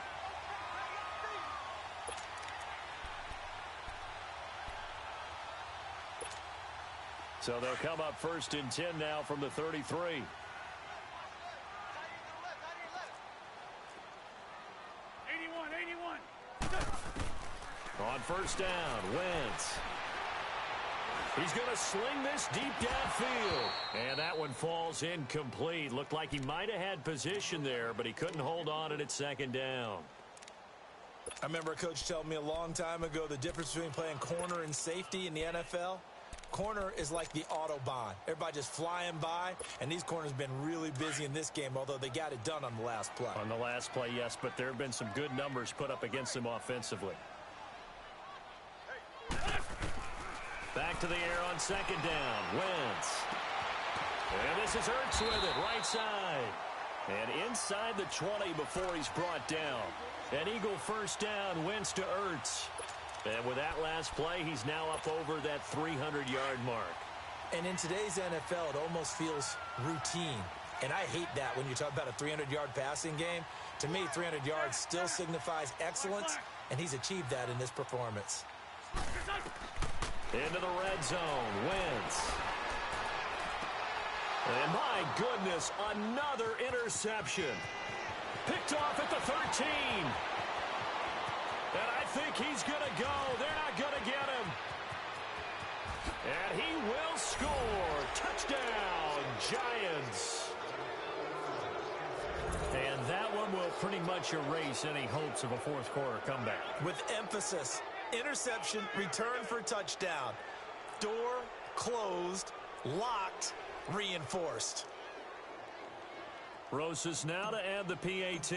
So they'll come up 1st and 10 now from the 33. On 1st down, Wentz. He's going to sling this deep downfield. And that one falls incomplete. Looked like he might have had position there, but he couldn't hold on it at 2nd down. I remember a coach telling me a long time ago the difference between playing corner and safety in the NFL. Corner is like the Autobahn. Everybody just flying by, and these corners have been really busy in this game, although they got it done on the last play. On the last play, yes, but there have been some good numbers put up against them offensively. Back to the air on 2nd down. Wentz. And this is Ertz with it, right side. And inside the 20 before he's brought down. An Eagle 1st down, Wentz to Ertz. And with that last play, he's now up over that 300-yard mark. And in today's NFL, it almost feels routine. And I hate that when you talk about a 300-yard passing game. To me, 300 yards still signifies excellence, and he's achieved that in this performance. Into the red zone, Wentz. And my goodness, another interception. Picked off at the 13. And I think he's going to go. They're not going to get him. And he will score. Touchdown, Giants. And that one will pretty much erase any hopes of a fourth quarter comeback. With emphasis. Interception, return for touchdown. Door closed, locked, reinforced. Rosas now to add the PAT.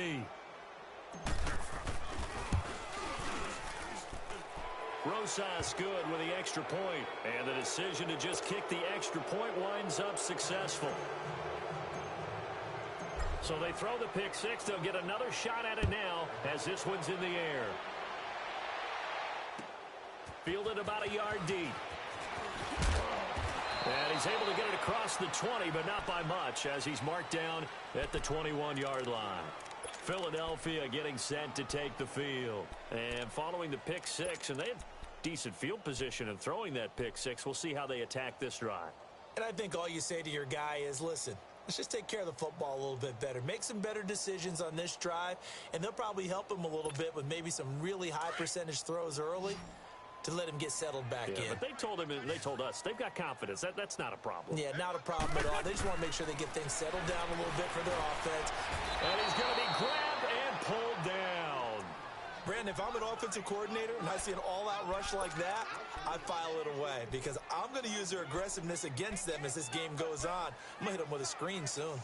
Rosas good with the extra point. And the decision to just kick the extra point winds up successful. So they throw the pick six. They'll get another shot at it now as this one's in the air. Fielded about a yard deep. And he's able to get it across the 20, but not by much, as he's marked down at the 21-yard line. Philadelphia getting set to take the field. And following the pick six, and they have decent field position in throwing that pick six. We'll see how they attack this drive. And I think all you say to your guy is, listen, let's just take care of the football a little bit better. Make some better decisions on this drive, and they'll probably help him a little bit with maybe some really high percentage throws early to let him get settled back in. But they told him, and they told us, they've got confidence. That's not a problem. Yeah, not a problem at all. They just want to make sure they get things settled down a little bit for their offense. And he's going to be grabbed and pulled down. Brandon, if I'm an offensive coordinator and I see an all-out rush like that, I file it away because I'm going to use their aggressiveness against them as this game goes on. I'm going to hit them with a screen soon.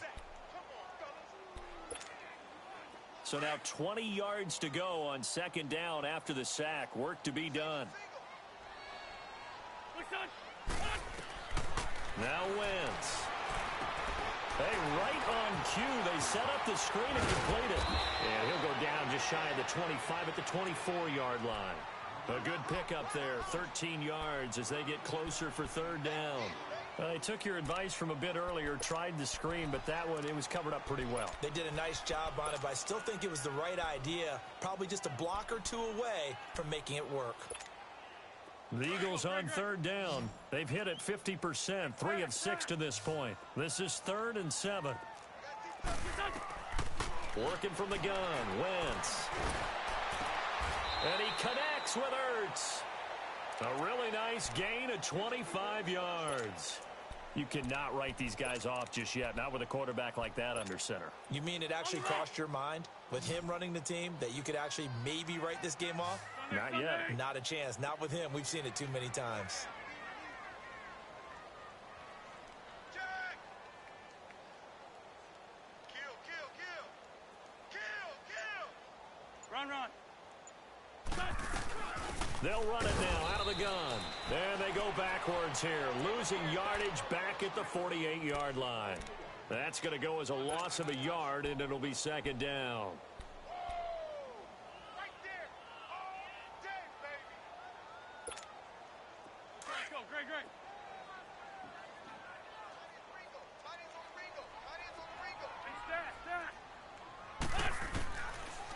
So now 20 yards to go on 2nd down after the sack. Work to be done. Now Wentz. Hey, right on cue. They set up the screen and complete it. And he'll go down just shy of the 25 at the 24-yard line. A good pickup there, 13 yards as they get closer for 3rd down. They took your advice from a bit earlier, tried the screen, but that one, it was covered up pretty well. They did a nice job on it, but I still think it was the right idea. Probably just a block or two away from making it work. The Eagles on 3rd down. They've hit it 50%, 3 of 6 to this point. This is 3rd and 7. Working from the gun, Wentz. And he connects with Ertz. A really nice gain of 25 yards. You cannot write these guys off just yet, not with a quarterback like that under center. You mean it actually crossed your mind with him running the team that you could actually maybe write this game off? Not yet. Not a chance. Not with him. We've seen it too many times. Run. They'll run it now out of the gun. And they go backwards here, losing yardage back at the 48-yard line. That's going to go as a loss of a yard, and it'll be 2nd down. Right there. All day, baby. Let's go. Great.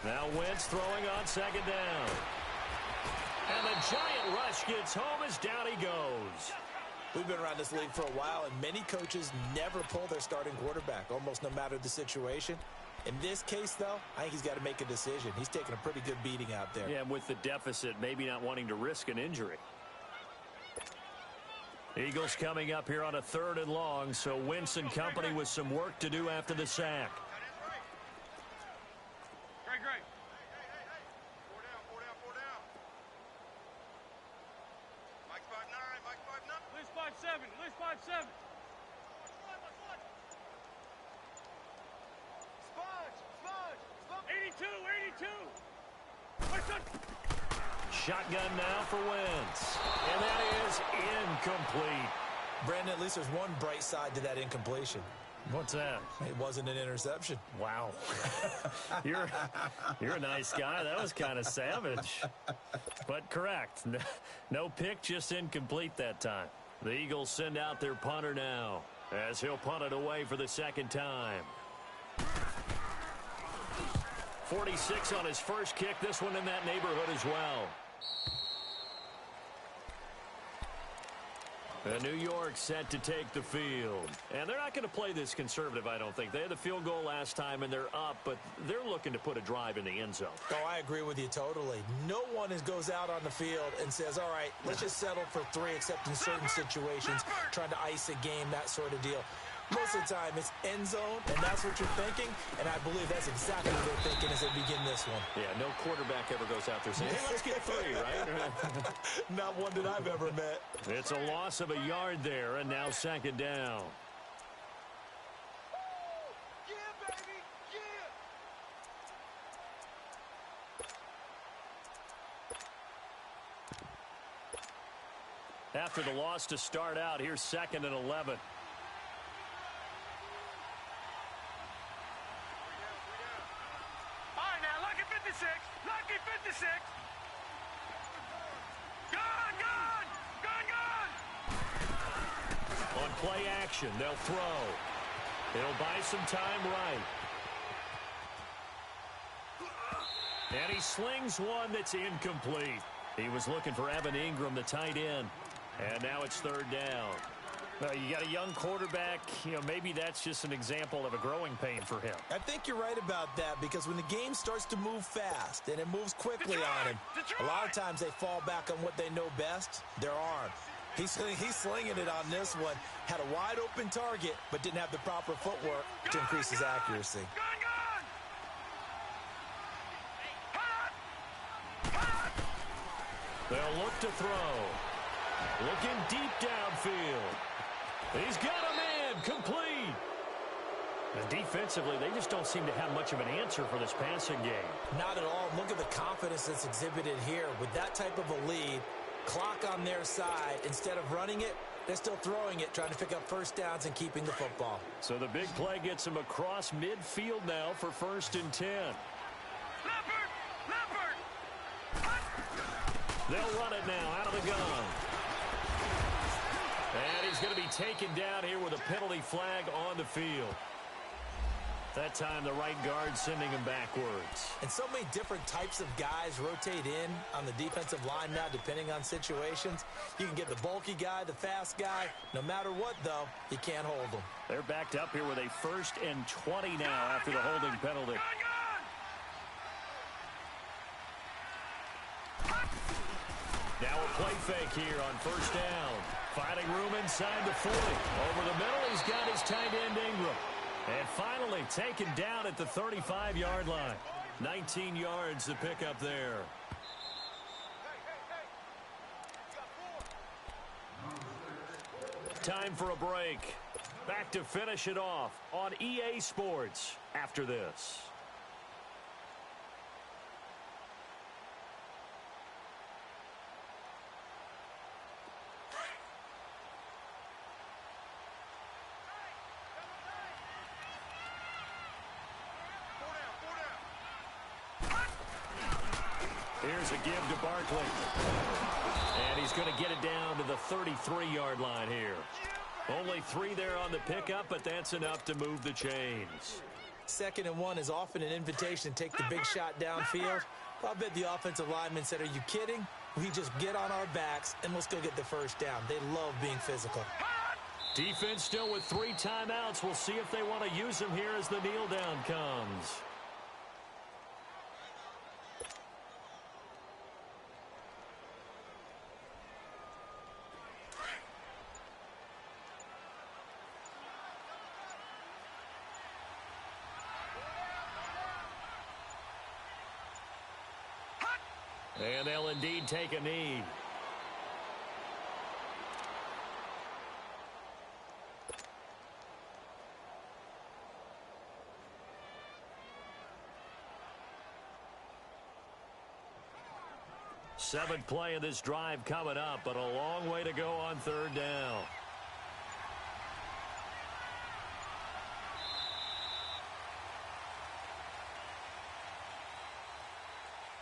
Now Wentz throwing on 2nd down. And the giant rush gets home as down he goes. We've been around this league for a while, and many coaches never pull their starting quarterback, almost no matter the situation. In this case, though, I think he's got to make a decision. He's taking a pretty good beating out there. Yeah, with the deficit, maybe not wanting to risk an injury. Eagles coming up here on a 3rd and long, so Wentz and company with some work to do after the sack. Great. Four down. Mike's 5'9", Mike's 5'9". Liz 5'7". Spudge. 82. Shotgun now for Wentz. And that is incomplete. Brandon, at least there's one bright side to that incompletion. What's that? It wasn't an interception. Wow. You're a nice guy. That was kind of savage. But correct. No pick, just incomplete that time. The Eagles send out their punter now as he'll punt it away for the 2nd time. 46 on his first kick. This one in that neighborhood as well. New York set to take the field. And they're not going to play this conservative, I don't think. They had the field goal last time, and they're up, but they're looking to put a drive in the end zone. Oh, I agree with you totally. No one goes out on the field and says, all right, let's just settle for 3, except in certain situations, trying to ice a game, that sort of deal. Most of the time, it's end zone, and that's what you're thinking, and I believe that's exactly what they're thinking as they begin this one. Yeah, no quarterback ever goes out there saying, hey, let's get 3, right? Not one that I've ever met. It's a loss of a yard there, and now 2nd down. Yeah, baby, yeah. After the loss to start out, here's 2nd and 11. Lucky 56. Gone. On play action, they'll throw. It'll buy some time right. And he slings one that's incomplete. He was looking for Evan Ingram, the tight end. And now it's 3rd down. You got a young quarterback, maybe that's just an example of a growing pain for him. I think you're right about that, because when the game starts to move fast and it moves quickly on him, a lot of times they fall back on what they know best, their arm. He's slinging it on this one. Had a wide open target, but didn't have the proper footwork to increase his accuracy. They'll look to throw. Looking deep downfield. He's got a man complete. And defensively, they just don't seem to have much of an answer for this passing game. Not at all. Look at the confidence that's exhibited here. With that type of a lead, clock on their side, instead of running it, they're still throwing it, trying to pick up 1st downs and keeping the football. So the big play gets them across midfield now for 1st and 10. Leopard! They'll run it now out of the gun. And he's going to be taken down here with a penalty flag on the field. That time, the right guard sending him backwards. And so many different types of guys rotate in on the defensive line now, depending on situations. You can get the bulky guy, the fast guy. No matter what, though, you can't hold them. They're backed up here with a 1st and 20 now after the holding penalty. Now a play fake here on 1st down. Finding room inside the 40. Over the middle, he's got his tight end Ingram. And finally taken down at the 35-yard line. 19 yards to pick up there. Time for a break. Back to finish it off on EA Sports after this. Here's a give to Barkley. And he's going to get it down to the 33-yard line here. Only 3 there on the pickup, but that's enough to move the chains. 2nd and 1 is often an invitation to take the big shot downfield. I bet the offensive lineman said, are you kidding? We just get on our backs and let's go get the first down. They love being physical. Defense still with 3 timeouts. We'll see if they want to use them here as the kneel down comes. And they'll indeed take a knee. Seventh play of this drive coming up, but a long way to go on 3rd down.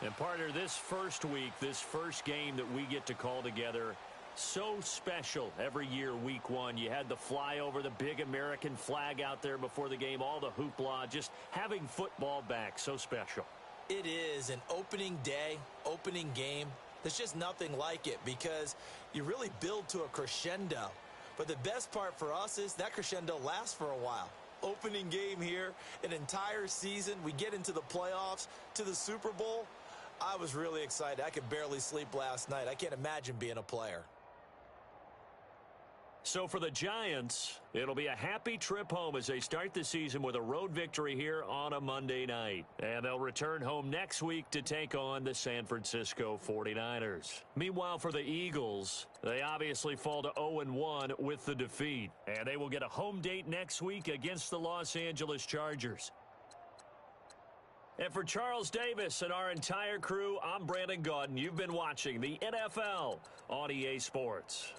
And partner, this first week, this first game that we get to call together, so special every year, week 1. You had the flyover, the big American flag out there before the game, all the hoopla, just having football back, so special. It is an opening day, opening game. There's just nothing like it because you really build to a crescendo. But the best part for us is that crescendo lasts for a while. Opening game here, an entire season. We get into the playoffs, to the Super Bowl. I was really excited. I could barely sleep last night. I can't imagine being a player. So for the Giants, it'll be a happy trip home as they start the season with a road victory here on a Monday night. And they'll return home next week to take on the San Francisco 49ers. Meanwhile, for the Eagles, they obviously fall to 0-1 with the defeat. And they will get a home date next week against the Los Angeles Chargers. And for Charles Davis and our entire crew, I'm Brandon Gaudin. You've been watching the NFL on EA Sports.